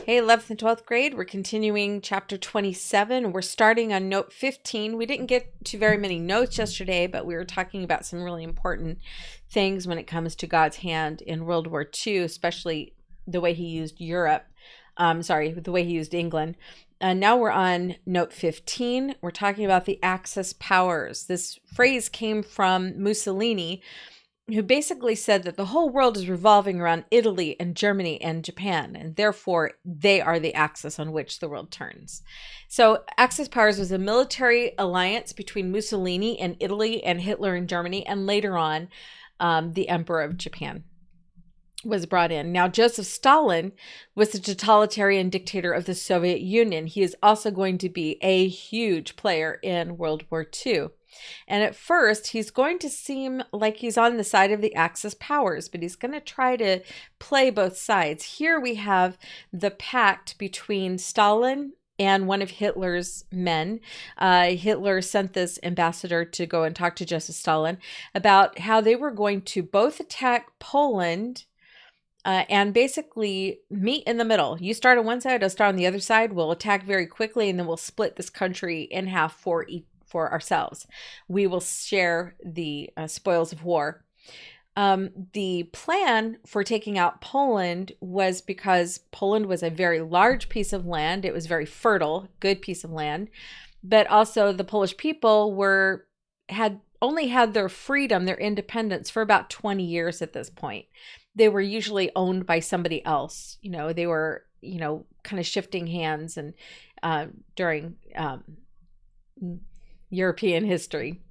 Hey, 11th and 12th grade, we're continuing chapter 27. We're starting on note 15. We didn't get to very many notes yesterday, but we were talking about some really important things when it comes to God's hand in World War II, especially the way he used Europe. The way he used England. And now we're on note 15. We're talking about the Axis powers. This phrase came from Mussolini, who basically said that the whole world is revolving around Italy and Germany and Japan, and therefore they are the axis on which the world turns. So Axis powers was a military alliance between Mussolini and Italy and Hitler and Germany, and later on the Emperor of Japan was brought in. Now, Joseph Stalin was the totalitarian dictator of the Soviet Union. He is also going to be a huge player in World War II. And at first, he's going to seem like he's on the side of the Axis powers, but he's going to try to play both sides. Here we have the pact between Stalin and one of Hitler's men. Hitler sent this ambassador to go and talk to Joseph Stalin about how they were going to both attack Poland and basically meet in the middle. You start on one side, I'll start on the other side. We'll attack very quickly, and then we'll split this country in half for ourselves. We will share the spoils of war. The plan for taking out Poland was because Poland was a very large piece of land. It was very fertile, good piece of land. But also the Polish people had only had their freedom, their independence for about 20 years at this point. They were usually owned by somebody else. They were, kind of shifting hands and during European history.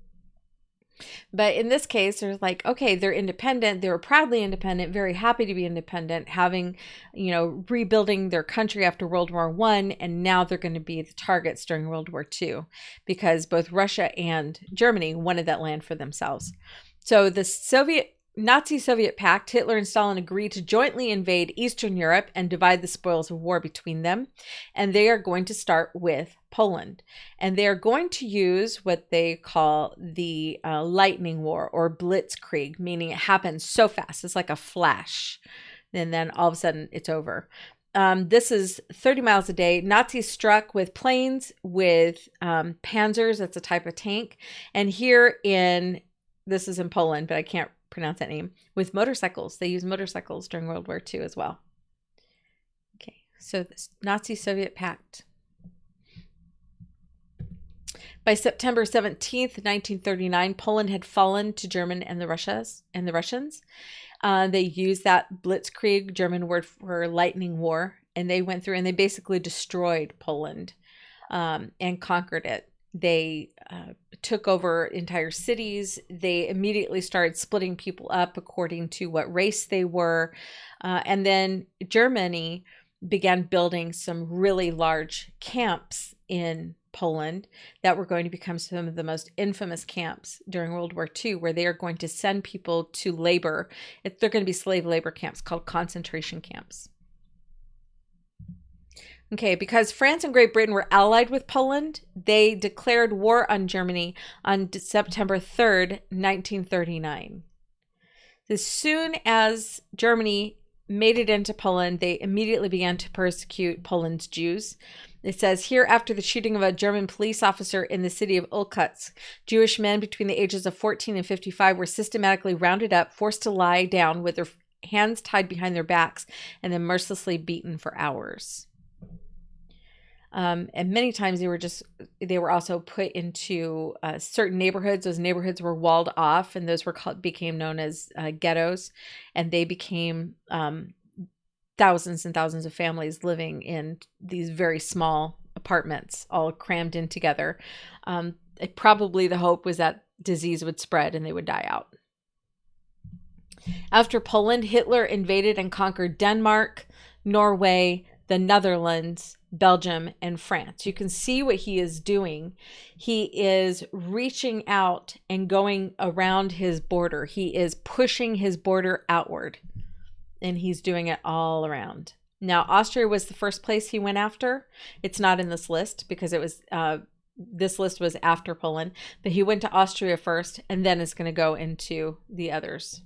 But in this case, there's like, okay, they're independent. They were proudly independent, very happy to be independent, having, rebuilding their country after World War I. And now they're going to be the targets during World War II because both Russia and Germany wanted that land for themselves. So the Nazi-Soviet pact, Hitler and Stalin agreed to jointly invade Eastern Europe and divide the spoils of war between them. And they are going to start with Poland. And they are going to use what they call the lightning war or blitzkrieg, meaning it happens so fast. It's like a flash. And then all of a sudden it's over. This is 30 miles a day. Nazis struck with planes, with panzers. That's a type of tank. And this is in Poland, but I can't pronounce that name, with motorcycles. They use motorcycles during World War II as well. Okay, so this Nazi-Soviet pact. By September 17th, 1939, Poland had fallen to German and the Russians. They used that blitzkrieg, German word for lightning war, and they went through and they basically destroyed Poland and conquered it. They took over entire cities. They immediately started splitting people up according to what race they were. And then Germany began building some really large camps in Poland that were going to become some of the most infamous camps during World War II, where they are going to send people to labor. They're going to be slave labor camps called concentration camps. Okay, because France and Great Britain were allied with Poland, they declared war on Germany on September 3rd, 1939. As soon as Germany made it into Poland, they immediately began to persecute Poland's Jews. It says here, after the shooting of a German police officer in the city of Irkutsk, Jewish men between the ages of 14 and 55 were systematically rounded up, forced to lie down with their hands tied behind their backs, and then mercilessly beaten for hours. And many times they were also put into certain neighborhoods. Those neighborhoods were walled off, and those became known as ghettos, and they became thousands and thousands of families living in these very small apartments, all crammed in together. Probably the hope was that disease would spread and they would die out. After Poland, Hitler invaded and conquered Denmark, Norway, the Netherlands, Belgium, and France. You can see what he is doing. He is reaching out and going around his border. He is pushing his border outward, and he's doing it all around. Now, Austria was the first place he went after. It's not in this list because it was this list was after Poland, but he went to Austria first, and then it's going to go into the others.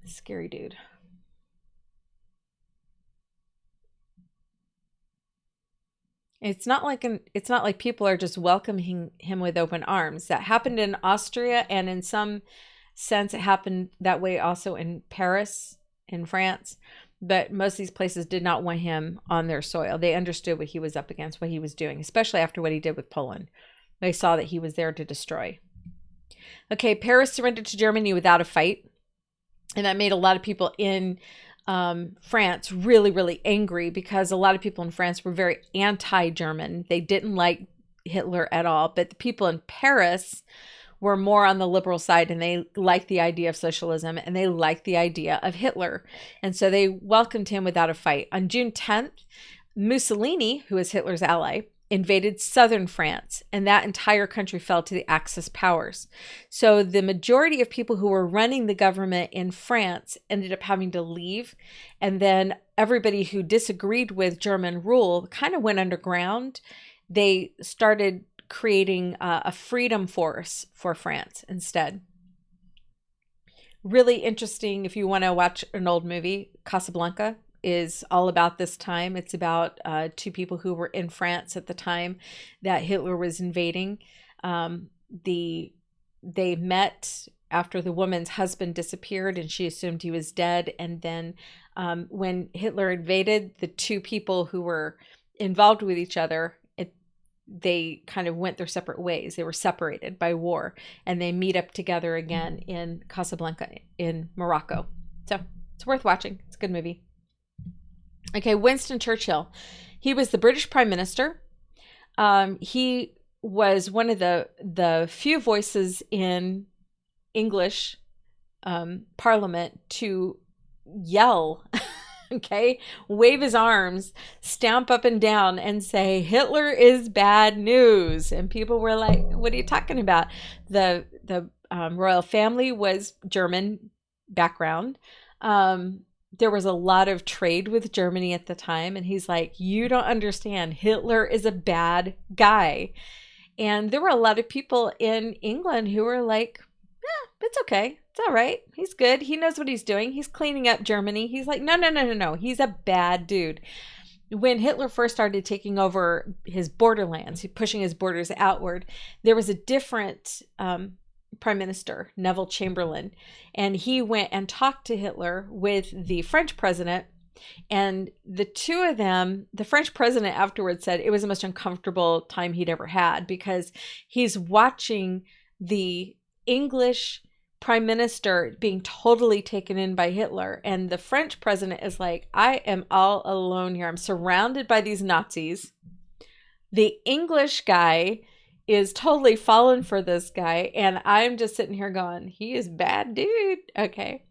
Scary dude. It's not like people are just welcoming him with open arms. That happened in Austria, and in some sense it happened that way also in Paris, in France. But most of these places did not want him on their soil. They understood what he was up against, what he was doing, especially after what he did with Poland. They saw that he was there to destroy. Okay, Paris surrendered to Germany without a fight. And that made a lot of people in France really, really angry, because a lot of people in France were very anti-German. They didn't like Hitler at all. But the people in Paris were more on the liberal side, and they liked the idea of socialism, and they liked the idea of Hitler. And so they welcomed him without a fight. On June 10th, Mussolini, who was Hitler's ally, invaded southern France, and that entire country fell to the Axis powers. So the majority of people who were running the government in France ended up having to leave, and then everybody who disagreed with German rule kind of went underground. They started creating a freedom force for France instead. Really interesting. If you want to watch an old movie, Casablanca is all about this time. It's about two people who were in France at the time that Hitler was invading. They met after the woman's husband disappeared, and she assumed he was dead. And then when Hitler invaded, the two people who were involved with each other, they kind of went their separate ways. They were separated by war, and they meet up together again in Casablanca in Morocco. So it's worth watching. It's a good movie. Okay, Winston Churchill. He was the British Prime Minister. He was one of the few voices in English Parliament to yell, okay, wave his arms, stamp up and down, and say, Hitler is bad news. And people were like, what are you talking about? The royal family was German background. There was a lot of trade with Germany at the time. And he's like, you don't understand. Hitler is a bad guy. And there were a lot of people in England who were like, it's okay. It's all right. He's good. He knows what he's doing. He's cleaning up Germany. He's like, no. He's a bad dude. When Hitler first started taking over his borderlands, pushing his borders outward, there was a different prime minister, Neville Chamberlain, and he went and talked to Hitler with the French president. And the two of them, the French president afterwards said it was the most uncomfortable time he'd ever had, because he's watching the English prime minister being totally taken in by Hitler. And the French president is like, I am all alone here. I'm surrounded by these Nazis. The English guy is totally fallen for this guy. And I'm just sitting here going, he is bad dude. Okay.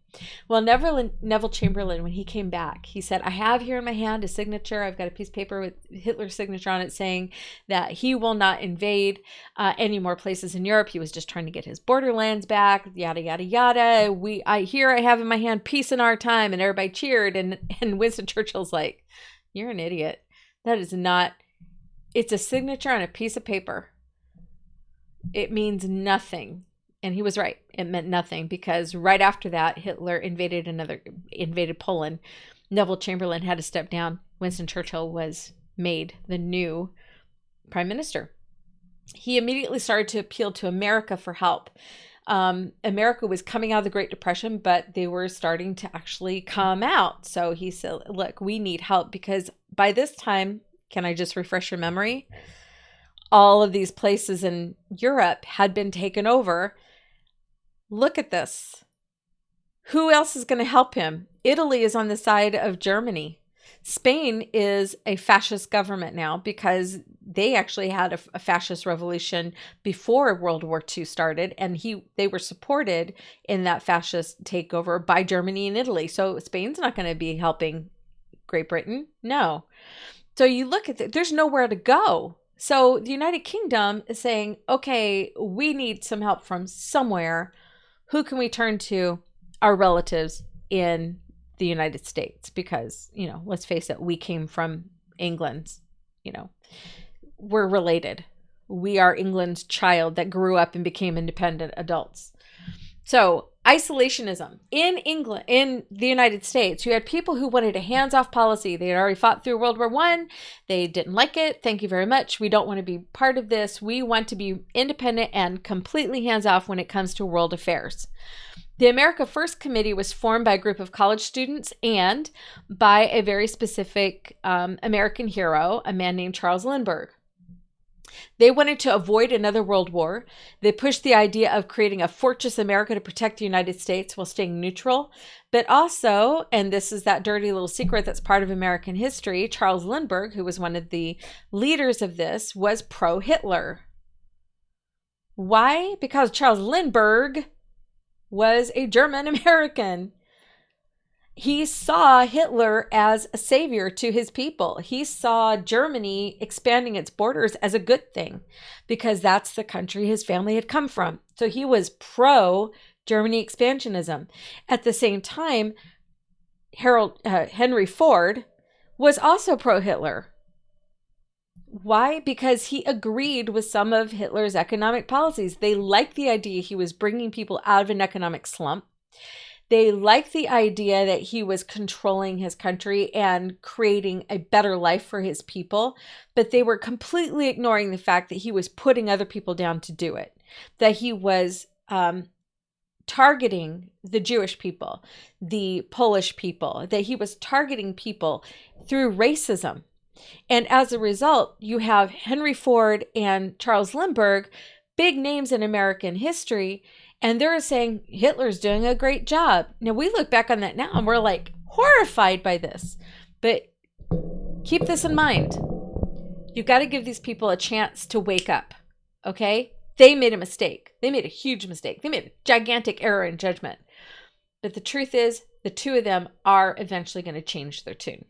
Well, Neville Chamberlain, when he came back, he said, I have here in my hand a signature. I've got a piece of paper with Hitler's signature on it saying that he will not invade any more places in Europe. He was just trying to get his borderlands back, yada, yada, yada. I have in my hand peace in our time, and everybody cheered. And Winston Churchill's like, you're an idiot. That is not, it's a signature on a piece of paper. It means nothing. And he was right. It meant nothing, because right after that, Hitler invaded Poland. Neville Chamberlain had to step down. Winston Churchill was made the new prime minister. He immediately started to appeal to America for help. America was coming out of the Great Depression, but they were starting to actually come out. So he said, look, we need help, because by this time, can I just refresh your memory? All of these places in Europe had been taken over. Look at this. Who else is going to help him? Italy is on the side of Germany. Spain is a fascist government now, because they actually had a fascist revolution before World War II started, and they were supported in that fascist takeover by Germany and Italy. So Spain's not going to be helping Great Britain. No. So you look at there's nowhere to go. So the United Kingdom is saying, okay, we need some help from somewhere. Who can we turn to? Our relatives in the United States, because, let's face it, we came from England, we're related. We are England's child that grew up and became independent adults. So Isolationism. In England, in the United States, you had people who wanted a hands-off policy. They had already fought through World War I. They didn't like it. Thank you very much. We don't want to be part of this. We want to be independent and completely hands-off when it comes to world affairs. The America First Committee was formed by a group of college students and by a very specific American hero, a man named Charles Lindbergh. They wanted to avoid another world war. They pushed the idea of creating a fortress America to protect the United States while staying neutral. But also, and this is that dirty little secret that's part of American history, Charles Lindbergh, who was one of the leaders of this, was pro-Hitler. Why? Because Charles Lindbergh was a German American. He saw Hitler as a savior to his people. He saw Germany expanding its borders as a good thing because that's the country his family had come from. So he was pro-Germany expansionism. At the same time, Henry Ford was also pro-Hitler. Why? Because he agreed with some of Hitler's economic policies. They liked the idea he was bringing people out of an economic slump. They liked the idea that he was controlling his country and creating a better life for his people, but they were completely ignoring the fact that he was putting other people down to do it, that he was targeting the Jewish people, the Polish people, that he was targeting people through racism. And as a result, you have Henry Ford and Charles Lindbergh, big names in American history, and they're saying Hitler's doing a great job. Now, we look back on that now and we're like horrified by this. But keep this in mind. You've got to give these people a chance to wake up, okay? They made a mistake. They made a huge mistake. They made a gigantic error in judgment. But the truth is, the two of them are eventually going to change their tune.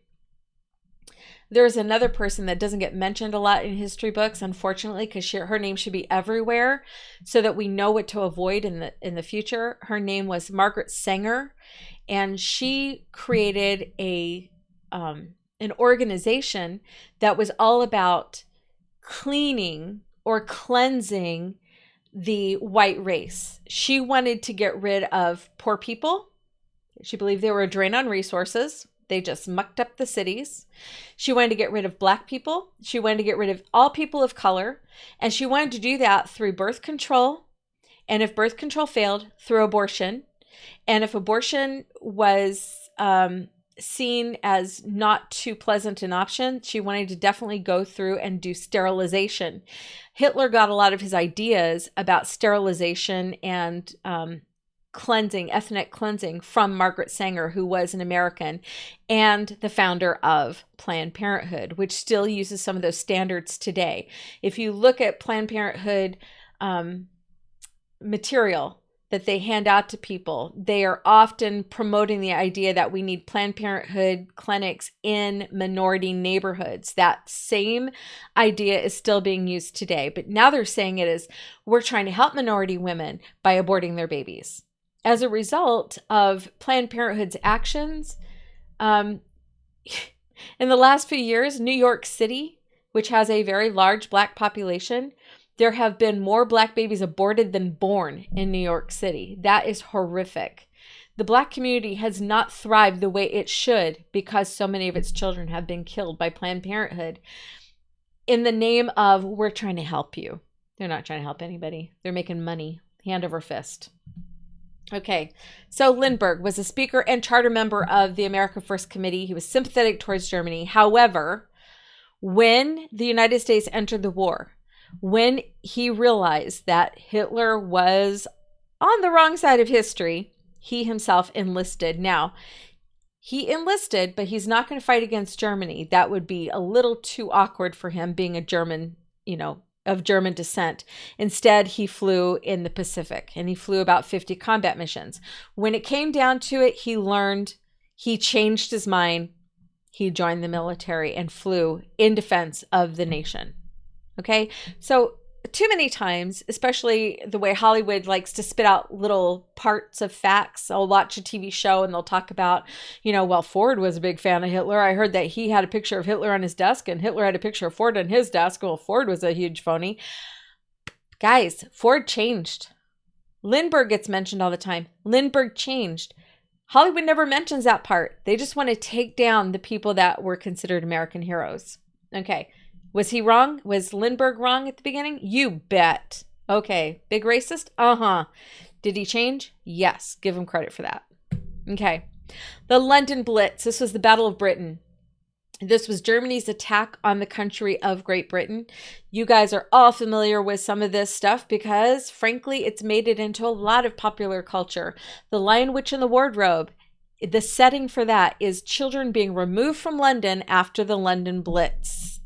There's another person that doesn't get mentioned a lot in history books, unfortunately, because her name should be everywhere so that we know what to avoid in the future. Her name was Margaret Sanger, and she created an organization that was all about cleaning or cleansing the white race. She wanted to get rid of poor people. She believed they were a drain on resources. They just mucked up the cities. She wanted to get rid of Black people. She wanted to get rid of all people of color. And she wanted to do that through birth control. And if birth control failed, through abortion. And if abortion was seen as not too pleasant an option, she wanted to definitely go through and do sterilization. Hitler got a lot of his ideas about sterilization and cleansing, ethnic cleansing, from Margaret Sanger, who was an American and the founder of Planned Parenthood, which still uses some of those standards today. If you look at Planned Parenthood material that they hand out to people, they are often promoting the idea that we need Planned Parenthood clinics in minority neighborhoods. That same idea is still being used today, but now they're saying it is, we're trying to help minority women by aborting their babies. As a result of Planned Parenthood's actions, in the last few years, New York City, which has a very large Black population, there have been more Black babies aborted than born in New York City. That is horrific. The Black community has not thrived the way it should because so many of its children have been killed by Planned Parenthood in the name of, we're trying to help you. They're not trying to help anybody. They're making money, hand over fist. Okay, so Lindbergh was a speaker and charter member of the America First Committee. He was sympathetic towards Germany. However, when the United States entered the war, when he realized that Hitler was on the wrong side of history, he himself enlisted. Now, he enlisted, but he's not going to fight against Germany. That would be a little too awkward for him, being a German, of German descent. Instead, he flew in the Pacific, and he flew about 50 combat missions. When it came down to it, he changed his mind. He joined the military and flew in defense of the nation. Okay, so too many times, especially the way Hollywood likes to spit out little parts of facts. I'll watch a TV show and they'll talk about, well, Ford was a big fan of Hitler. I heard that he had a picture of Hitler on his desk and Hitler had a picture of Ford on his desk. Well, Ford was a huge phony. Guys, Ford changed. Lindbergh gets mentioned all the time. Lindbergh changed. Hollywood never mentions that part. They just want to take down the people that were considered American heroes. Okay. Was he wrong? Was Lindbergh wrong at the beginning? You bet. Okay. Big racist? Uh-huh. Did he change? Yes. Give him credit for that. Okay. The London Blitz. This was the Battle of Britain. This was Germany's attack on the country of Great Britain. You guys are all familiar with some of this stuff because, frankly, it's made it into a lot of popular culture. The Lion, Witch, and the Wardrobe. The setting for that is children being removed from London after the London Blitz.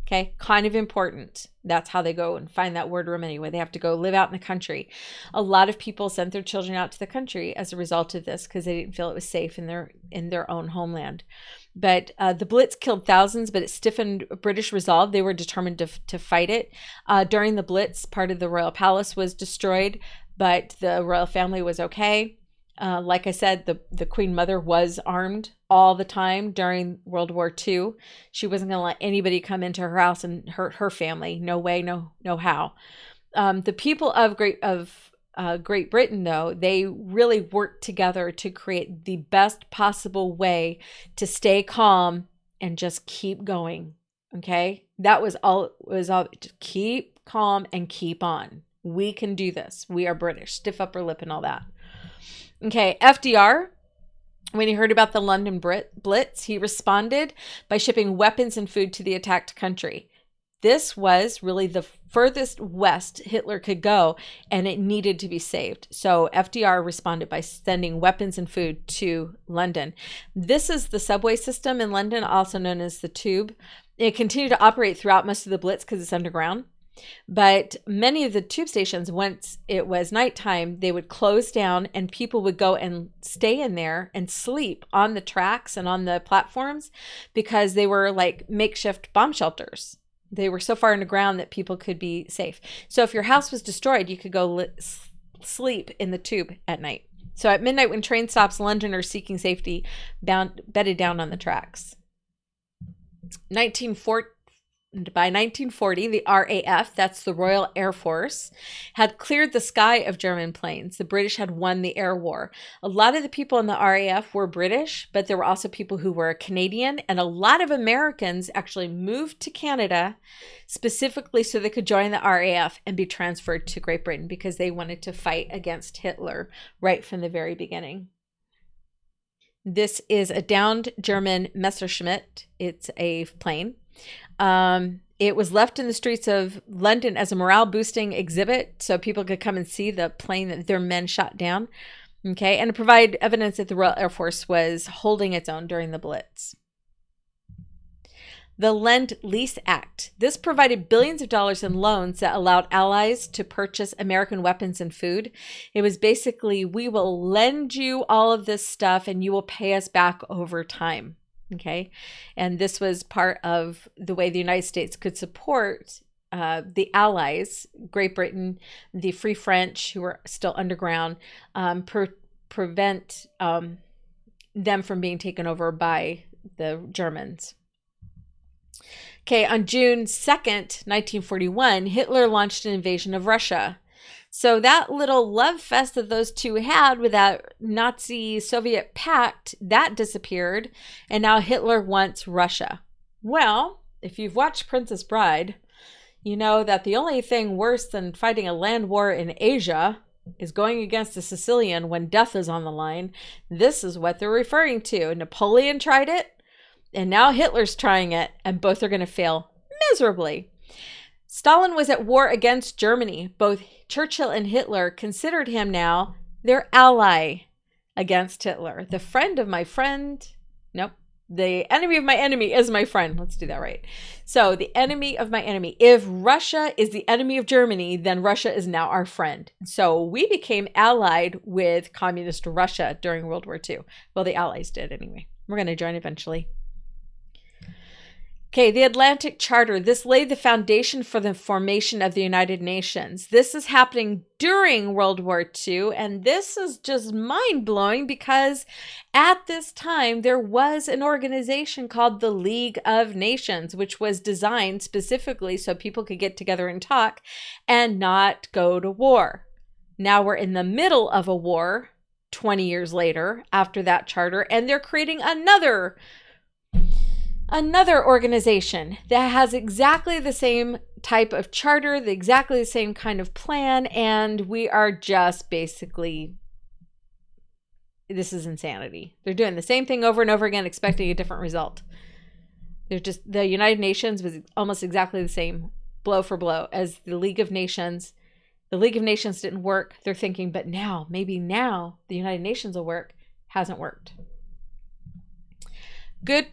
Okay, kind of important. That's how they go and find that wardroom anyway. They have to go live out in the country. A lot of people sent their children out to the country as a result of this because they didn't feel it was safe in their own homeland. But the Blitz killed thousands, but it stiffened British resolve. They were determined to fight it. During the Blitz, part of the royal palace was destroyed, but the royal family was okay. Like I said, the Queen Mother was armed all the time during World War II. She wasn't going to let anybody come into her house and hurt her family. No way, no how. The people of Great Britain, though, they really worked together to create the best possible way to stay calm and just keep going. Okay, that was all. It was all. Just keep calm and keep on. We can do this. We are British. Stiff upper lip and all that. Okay, FDR, when he heard about the London Blitz, he responded by shipping weapons and food to the attacked country. This was really the furthest west Hitler could go, and it needed to be saved. So FDR responded by sending weapons and food to London. This is the subway system in London, also known as the Tube. It continued to operate throughout most of the Blitz because it's underground. But many of the tube stations, once it was nighttime, they would close down and people would go and stay in there and sleep on the tracks and on the platforms because they were like makeshift bomb shelters. They were so far underground that people could be safe. So if your house was destroyed, you could go sleep in the tube at night. So at midnight when train stops, Londoners seeking safety bedded down on the tracks. By 1940, the RAF, that's the Royal Air Force, had cleared the sky of German planes. The British had won the air war. A lot of the people in the RAF were British, but there were also people who were Canadian, and a lot of Americans actually moved to Canada specifically so they could join the RAF and be transferred to Great Britain because they wanted to fight against Hitler right from the very beginning. This is a downed German Messerschmitt. It's a plane. It was left in the streets of London as a morale boosting exhibit so people could come and see the plane that their men shot down. Okay. And to provide evidence that the Royal Air Force was holding its own during the Blitz. The Lend-Lease Act. This provided billions of dollars in loans that allowed allies to purchase American weapons and food. It was basically, we will lend you all of this stuff and you will pay us back over time. Okay. And this was part of the way the United States could support the Allies, Great Britain, the Free French, who were still underground, prevent them from being taken over by the Germans. Okay, on June 2nd, 1941, Hitler launched an invasion of Russia. So that little love fest that those two had with that Nazi-Soviet pact, that disappeared, and now Hitler wants Russia. Well, if you've watched Princess Bride, you know that the only thing worse than fighting a land war in Asia is going against a Sicilian when death is on the line. This is what they're referring to. Napoleon tried it, and now Hitler's trying it, and both are going to fail miserably. Stalin was at war against Germany. Both Churchill and Hitler considered him now their ally against Hitler. The friend of my friend. Nope. The enemy of my enemy is my friend. Let's do that right. So the enemy of my enemy. If Russia is the enemy of Germany, then Russia is now our friend. So we became allied with communist Russia during World War II. Well, the Allies did anyway. We're going to join eventually. Okay, the Atlantic Charter. This laid the foundation for the formation of the United Nations. This is happening during World War II, and this is just mind-blowing because at this time there was an organization called the League of Nations, which was designed specifically so people could get together and talk and not go to war. Now we're in the middle of a war 20 years later after that charter, and they're creating another organization that has exactly the same type of charter, exactly the same kind of plan, and we are just basically, this is insanity. They're doing the same thing over and over again, expecting a different result. The United Nations was almost exactly the same, blow for blow, as the League of Nations. The League of Nations didn't work. They're thinking, but maybe now the United Nations will work. Hasn't worked. Good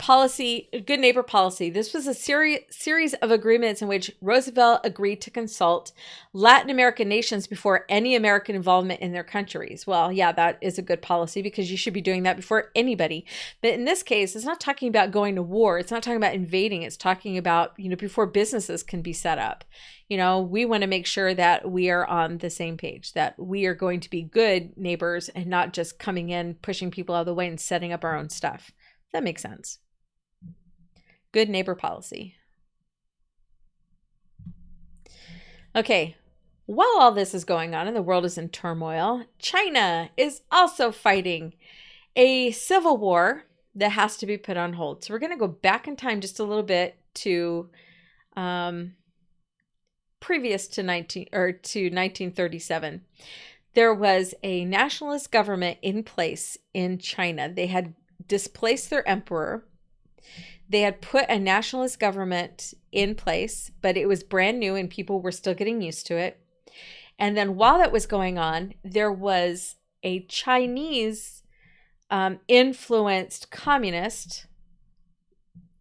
neighbor policy. This was a series of agreements in which Roosevelt agreed to consult Latin American nations before any American involvement in their countries. Well, yeah, that is a good policy because you should be doing that before anybody. But in this case, it's not talking about going to war. It's not talking about invading. It's talking about, before businesses can be set up. We want to make sure that we are on the same page, that we are going to be good neighbors and not just coming in, pushing people out of the way and setting up our own stuff. That makes sense. Good neighbor policy. Okay, while all this is going on and the world is in turmoil, China is also fighting a civil war that has to be put on hold. So we're going to go back in time just a little bit to previous to 1937. There was a nationalist government in place in China. They had displaced their emperor. They had put a nationalist government in place, but it was brand new and people were still getting used to it. And then while that was going on, there was a Chinese influenced communist,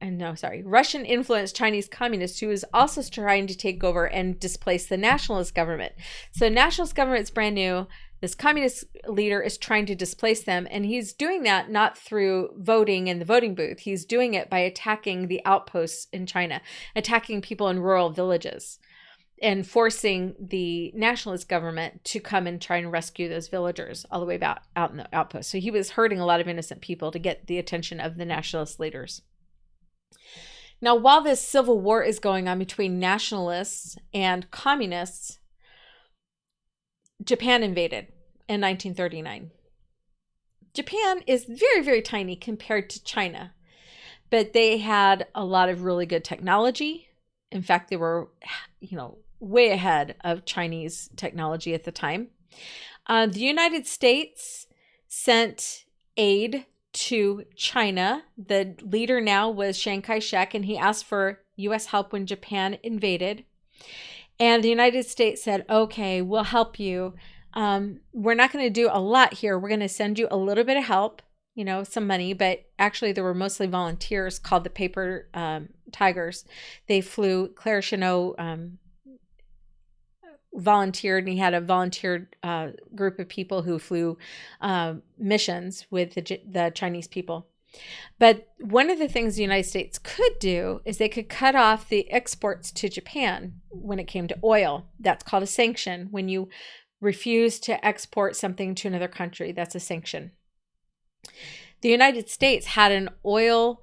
Russian influenced Chinese communist who was also trying to take over and displace the nationalist government. So the nationalist government is brand new. This communist leader is trying to displace them, and he's doing that not through voting in the voting booth. He's doing it by attacking the outposts in China, attacking people in rural villages, and forcing the nationalist government to come and try and rescue those villagers all the way out in the outposts. So he was hurting a lot of innocent people to get the attention of the nationalist leaders. Now, while this civil war is going on between nationalists and communists, Japan invaded in 1939. Japan is very, very tiny compared to China, but they had a lot of really good technology. In fact, they were, way ahead of Chinese technology at the time. The United States sent aid to China. The leader now was Chiang Kai-shek, and he asked for U.S. help when Japan invaded. And the United States said, okay, we'll help you. We're not going to do a lot here. We're going to send you a little bit of help, some money, but actually there were mostly volunteers called the Paper Tigers. They flew, Claire Chennault volunteered, and he had a volunteered group of people who flew missions with the Chinese people. But one of the things the United States could do is they could cut off the exports to Japan when it came to oil. That's called a sanction. When you refuse to export something to another country, that's a sanction. The United States had an oil,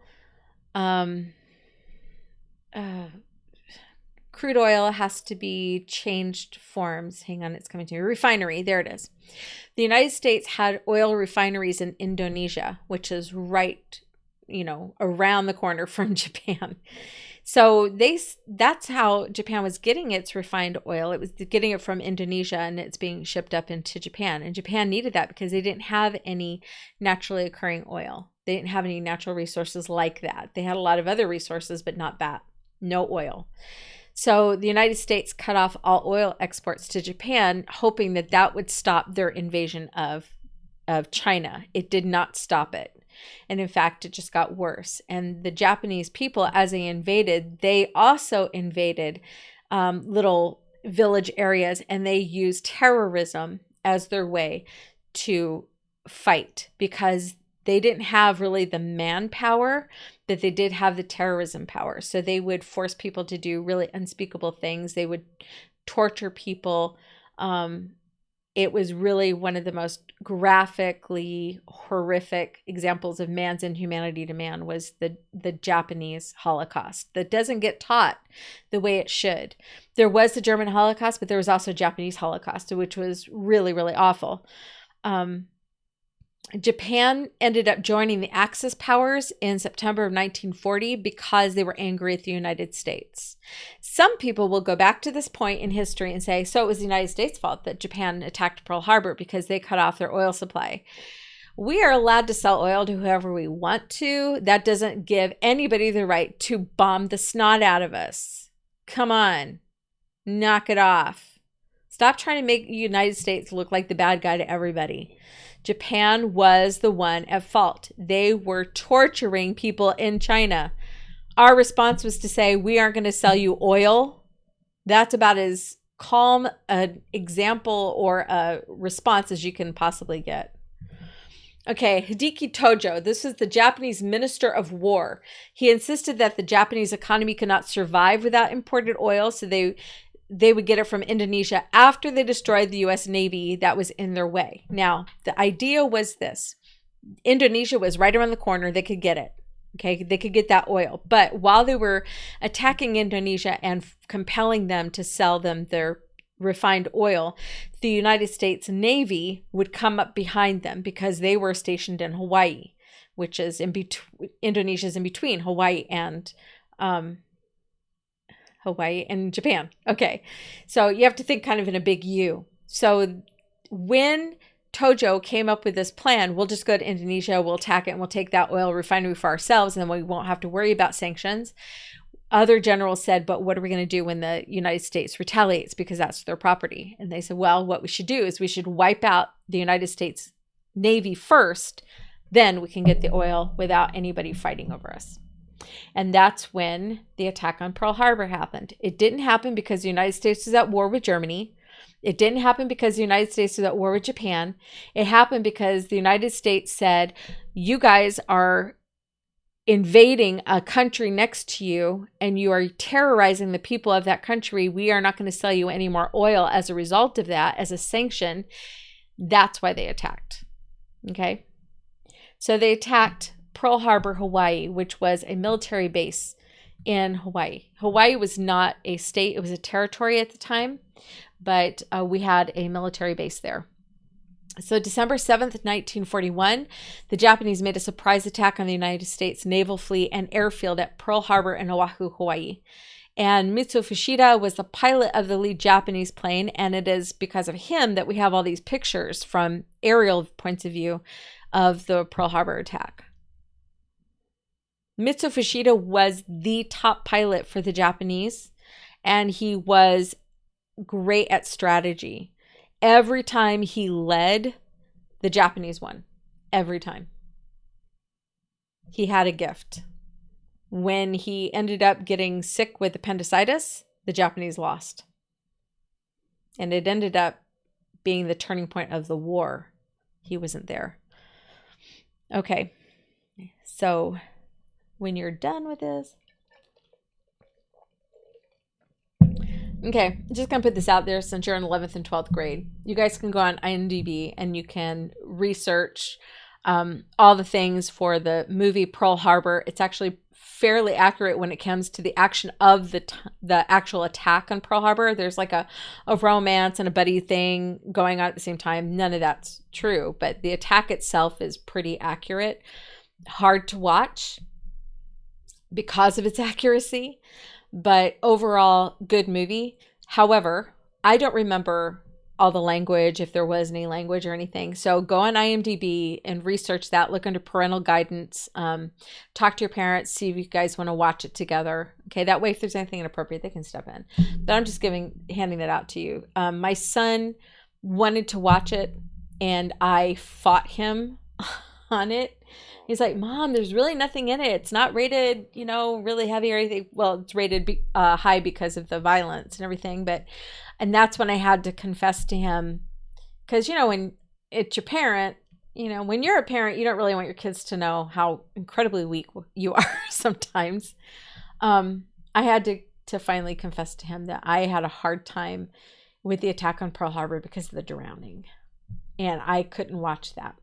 crude oil has to be changed forms. Hang on, it's coming to me. Refinery, there it is. The United States had oil refineries in Indonesia, which is right, around the corner from Japan. So that's how Japan was getting its refined oil. It was getting it from Indonesia, and it's being shipped up into Japan. And Japan needed that because they didn't have any naturally occurring oil. They didn't have any natural resources like that. They had a lot of other resources, but not that. No oil. So the United States cut off all oil exports to Japan, hoping that that would stop their invasion of China. It did not stop it. And in fact, it just got worse. And the Japanese people, as they invaded, they also invaded little village areas, and they used terrorism as their way to fight because they didn't have really the manpower, but they did have the terrorism power. So they would force people to do really unspeakable things. They would torture people. it was really one of the most graphically horrific examples of man's inhumanity to man was the Japanese Holocaust that doesn't get taught the way it should. There was the German Holocaust, but there was also Japanese Holocaust, which was really, really awful. Japan ended up joining the Axis powers in September of 1940 because they were angry at the United States. Some people will go back to this point in history and say, so it was the United States' fault that Japan attacked Pearl Harbor because they cut off their oil supply. We are allowed to sell oil to whoever we want to. That doesn't give anybody the right to bomb the snot out of us. Come on, knock it off. Stop trying to make the United States look like the bad guy to everybody. Japan was the one at fault. They were torturing people in China. Our response was to say, we aren't going to sell you oil. That's about as calm an example or a response as you can possibly get. Okay, Hideki Tojo. This is the Japanese Minister of War. He insisted that the Japanese economy could not survive without imported oil, so they would get it from Indonesia after they destroyed the U.S. Navy that was in their way. Now, the idea was this. Indonesia was right around the corner. They could get it. Okay, they could get that oil. But while they were attacking Indonesia and compelling them to sell them their refined oil, the United States Navy would come up behind them because they were stationed in Hawaii, which is in between. Indonesia's in between Hawaii and Japan. Okay. So you have to think kind of in a big U. So when Tojo came up with this plan, we'll just go to Indonesia, we'll attack it, and we'll take that oil refinery for ourselves, and then we won't have to worry about sanctions. Other generals said, but what are we going to do when the United States retaliates because that's their property? And they said, well, what we should do is we should wipe out the United States Navy first, then we can get the oil without anybody fighting over us. And that's when the attack on Pearl Harbor happened. It didn't happen because the United States was at war with Germany. It didn't happen because the United States was at war with Japan. It happened because the United States said, you guys are invading a country next to you and you are terrorizing the people of that country. We are not going to sell you any more oil as a result of that, as a sanction. That's why they attacked. Okay. So they attacked Pearl Harbor, Hawaii, which was a military base in Hawaii. Hawaii was not a state, it was a territory at the time, but we had a military base there. So December 7th, 1941, the Japanese made a surprise attack on the United States naval fleet and airfield at Pearl Harbor in Oahu, Hawaii. And Mitsuo Fuchida was the pilot of the lead Japanese plane, and it is because of him that we have all these pictures from aerial points of view of the Pearl Harbor attack. Mitsuo Fuchida was the top pilot for the Japanese, and he was great at strategy. Every time he led, the Japanese won. Every time. He had a gift. When he ended up getting sick with appendicitis, the Japanese lost. And it ended up being the turning point of the war. He wasn't there. Okay. So when you're done with this. Okay, just going to put this out there since you're in 11th and 12th grade. You guys can go on IMDb and you can research all the things for the movie Pearl Harbor. It's actually fairly accurate when it comes to the action of the actual attack on Pearl Harbor. There's like a romance and a buddy thing going on at the same time. None of that's true, but the attack itself is pretty accurate. Hard to watch because of its accuracy. But overall, good movie. However, I don't remember all the language, if there was any language or anything. So go on IMDb and research that. Look under parental guidance. Talk to your parents. See if you guys want to watch it together. Okay, that way if there's anything inappropriate, they can step in. But I'm just handing that out to you. My son wanted to watch it, and I fought him on it. He's like, Mom, there's really nothing in it. It's not rated, really heavy or anything. Well, it's rated high because of the violence and everything. And that's when I had to confess to him. Because, when it's your parent, when you're a parent, you don't really want your kids to know how incredibly weak you are sometimes. I had to finally confess to him that I had a hard time with the attack on Pearl Harbor because of the drowning. And I couldn't watch that.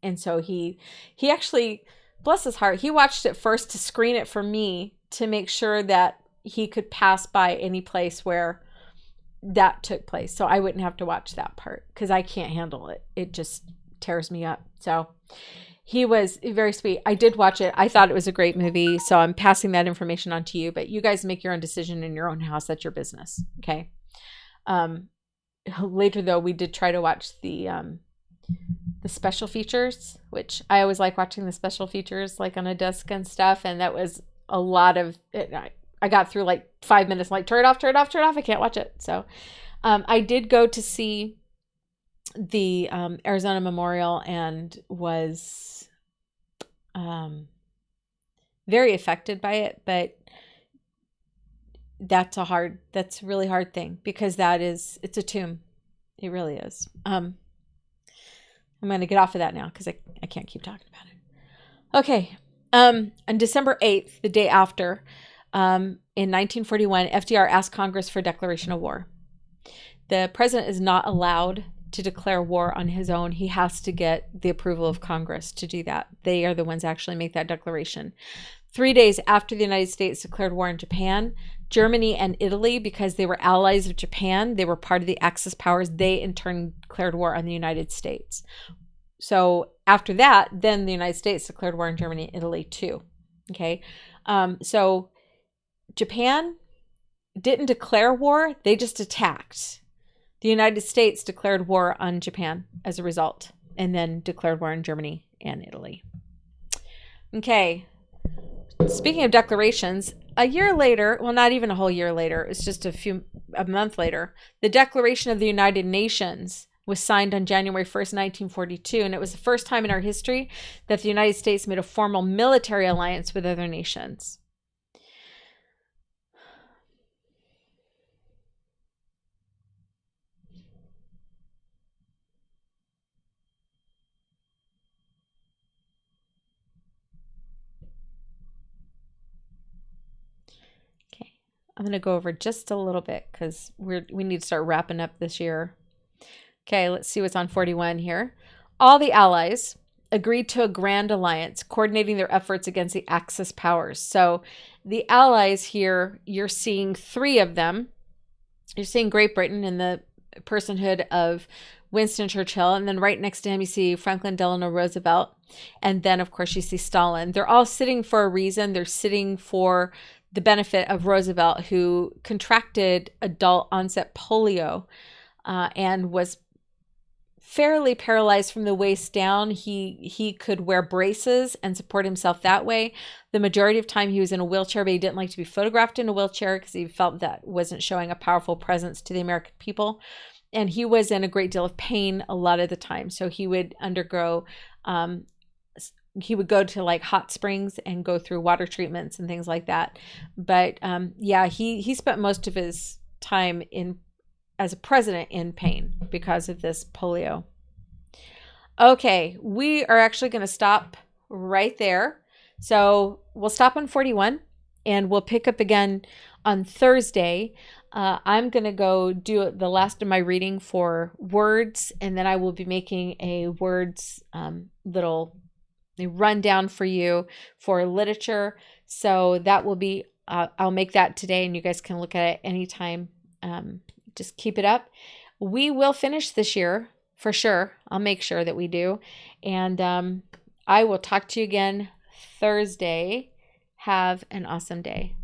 And so he actually, bless his heart, he watched it first to screen it for me to make sure that he could pass by any place where that took place. So I wouldn't have to watch that part because I can't handle it. It just tears me up. So he was very sweet. I did watch it. I thought it was a great movie. So I'm passing that information on to you, but you guys make your own decision in your own house. That's your business. Okay. Later though, we did try to watch the special features, which I always like watching the special features like on a disc and stuff. And that was a lot of it. I got through like 5 minutes, like turn it off. I can't watch it. So I did go to see the Arizona Memorial and was very affected by it, but that's a really hard thing because it's a tomb. It really is. I'm going to get off of that now because I can't keep talking about it. Okay. On December 8th, the day after, in 1941, FDR asked Congress for a declaration of war. The president is not allowed to declare war on his own. He has to get the approval of Congress to do that. They are the ones that actually make that declaration. 3 days after the United States declared war on Japan, Germany and Italy, because they were allies of Japan, they were part of the Axis powers, they in turn declared war on the United States. So after that, then the United States declared war on Germany and Italy too. Okay. So Japan didn't declare war, they just attacked. The United States declared war on Japan as a result, and then declared war on Germany and Italy. Okay. Speaking of declarations, a year later, well, not even a whole year later, it's just a month later, the Declaration of the United Nations was signed on January 1st, 1942, and it was the first time in our history that the United States made a formal military alliance with other nations. I'm going to go over just a little bit because we need to start wrapping up this year. Okay, let's see what's on 41 here. All the allies agreed to a grand alliance, coordinating their efforts against the Axis powers. So the allies here, you're seeing 3 of them. You're seeing Great Britain in the personhood of Winston Churchill, and then right next to him you see Franklin Delano Roosevelt, and then of course you see Stalin. They're all sitting for a reason. They're sitting for the benefit of Roosevelt, who contracted adult onset polio and was fairly paralyzed from the waist down. He could wear braces and support himself that way. The majority of time he was in a wheelchair, but he didn't like to be photographed in a wheelchair because he felt that wasn't showing a powerful presence to the American people. And he was in a great deal of pain a lot of the time. So he would undergo he would go to like hot springs and go through water treatments and things like that. But yeah, he spent most of his time as a president in pain because of this polio. Okay, we are actually going to stop right there. So we'll stop on 41 and we'll pick up again on Thursday. I'm going to go do the last of my reading for words, and then I will be making a words little rundown for you for literature. So that will be, I'll make that today and you guys can look at it anytime. Just keep it up. We will finish this year for sure. I'll make sure that we do. And I will talk to you again Thursday. Have an awesome day.